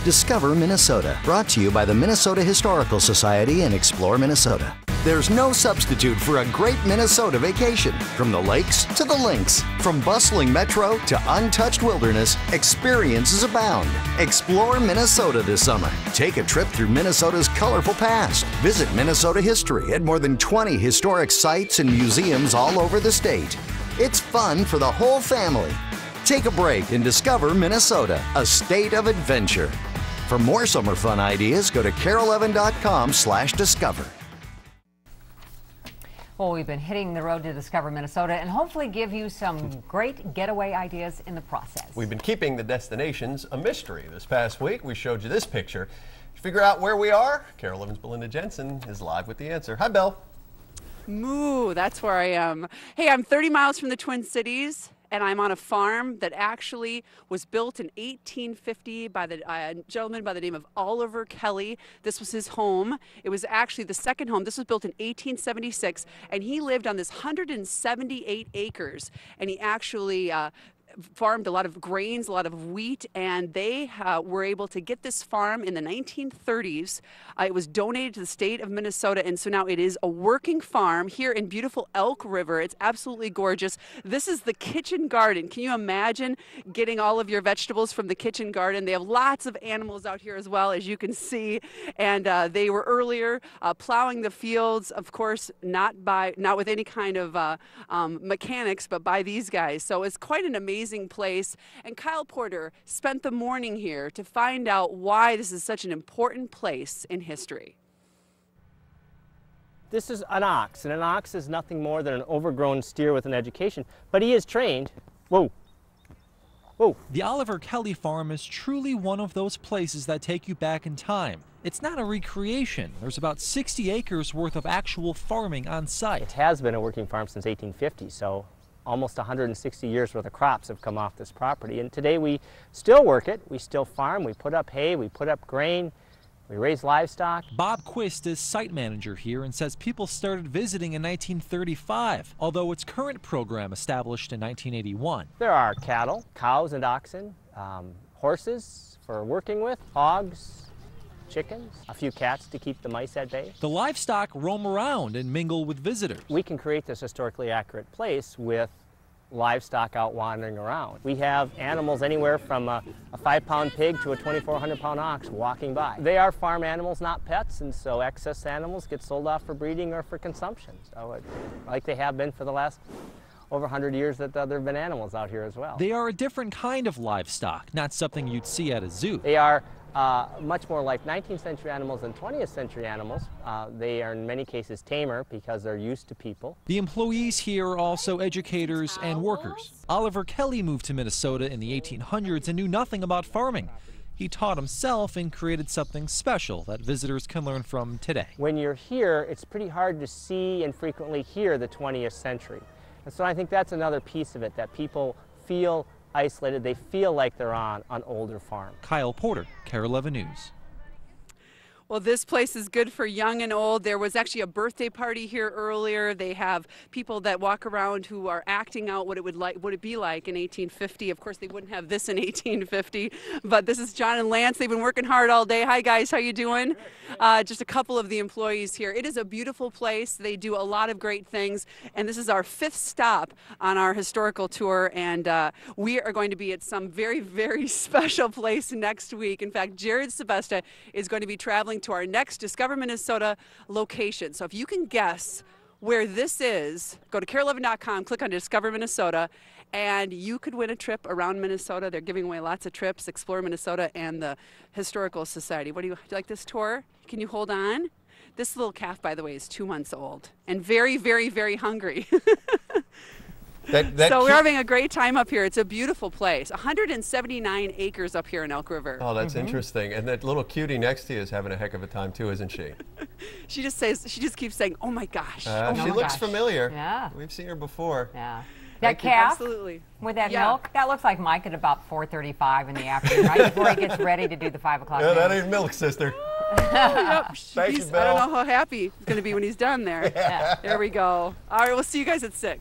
Discover Minnesota, brought to you by the Minnesota Historical Society and Explore Minnesota. There's no substitute for a great Minnesota vacation. From the lakes to the links, from bustling metro to untouched wilderness, experiences abound. Explore Minnesota this summer. Take a trip through Minnesota's colorful past. Visit Minnesota history at more than 20 historic sites and museums all over the state. It's fun for the whole family. Take a break and discover Minnesota, a state of adventure. For more summer fun ideas, go to carol11.com/discover. Well, we've been hitting the road to discover Minnesota and hopefully give you some great getaway ideas in the process. We've been keeping the destinations a mystery. This past week, we showed you this picture. To figure out where we are, Carol 11's Belinda Jensen is live with the answer. Hi, Belle. Moo, that's where I am. Hey, I'm 30 miles from the Twin Cities, and I'm on a farm that actually was built in 1850 by the gentleman by the name of Oliver Kelly. This was his home. It was actually the second home. This was built in 1876, and he lived on this 178 acres, and he actually farmed a lot of grains, a lot of wheat, and they were able to get this farm in the 1930s. It was donated to the state of Minnesota, and so now it is a working farm here in beautiful Elk River. It's absolutely gorgeous. This is the kitchen garden. Can you imagine getting all of your vegetables from the kitchen garden? They have lots of animals out here as well, as you can see, and they were earlier plowing the fields, of course, not with any kind of mechanics, but by these guys. So it's quite an amazing place, and Kyle Porter spent the morning here to find out why this is such an important place in history. This is an ox, and an ox is nothing more than an overgrown steer with an education, but he is trained. Whoa. Whoa. The Oliver Kelly farm is truly one of those places that take you back in time. It's not a recreation. There's about 60 acres worth of actual farming on site. It has been a working farm since 1850, so almost 160 years worth of crops have come off this property. And today we still work it. We still farm. We put up hay. We put up grain. We raise livestock. Bob Quist is site manager here and says people started visiting in 1935, although its current program established in 1981. There are cattle, cows and oxen, horses for working with, hogs, chickens, a few cats to keep the mice at bay. The livestock roam around and mingle with visitors. We can create this historically accurate place with livestock out wandering around. We have animals anywhere from a 5-pound pig to a 2,400-pound ox walking by. They are farm animals, not pets, and so excess animals get sold off for breeding or for consumption. So like they have been for the last over 100 years that there have been animals out here as well. They are a different kind of livestock, not something you'd see at a zoo. They are much more like 19th century animals than 20th century animals. They are in many cases tamer because they're used to people. The employees here are also educators and workers. Oliver Kelly moved to Minnesota in the 1800s and knew nothing about farming. He taught himself and created something special that visitors can learn from today. When you're here, it's pretty hard to see and frequently hear the 20th century. And so I think that's another piece of it, that people feel isolated. They feel like they're on an older farm. Kyle Porter, KARE 11 News. Well, this place is good for young and old. There was actually a birthday party here earlier. They have people that walk around who are acting out what it would be like in 1850. Of course, they wouldn't have this in 1850, but this is John and Lance. They've been working hard all day. Hi, guys. How you doing? Just a couple of the employees here. It is a beautiful place. They do a lot of great things, and this is our 5th stop on our historical tour, and we are going to be at some very, very special place next week. In fact, Jared Sebesta is going to be traveling to our next Discover Minnesota location. So if you can guess where this is, go to carol11.com, click on Discover Minnesota, and you could win a trip around Minnesota. They're giving away lots of trips, Explore Minnesota and the Historical Society. Do you like this tour? Can you hold on? This little calf, by the way, is 2 months old and very, very, very hungry. So we're having a great time up here. It's a beautiful place. 179 acres up here in Elk River. Oh, that's interesting. And that little cutie next to you is having a heck of a time too, isn't she? She just keeps saying, "Oh my gosh." Oh my she looks gosh. familiar. Yeah. We've seen her before. Yeah. That calf Absolutely. with that milk, that looks like Mike at about 4:35 in the afternoon, right before he gets ready to do the 5 o'clock. Yeah, that ain't milk, sister. Yep. Thank you, Bill. I don't know how happy he's going to be when he's done there. Yeah. There we go. All right, we'll see you guys at 6.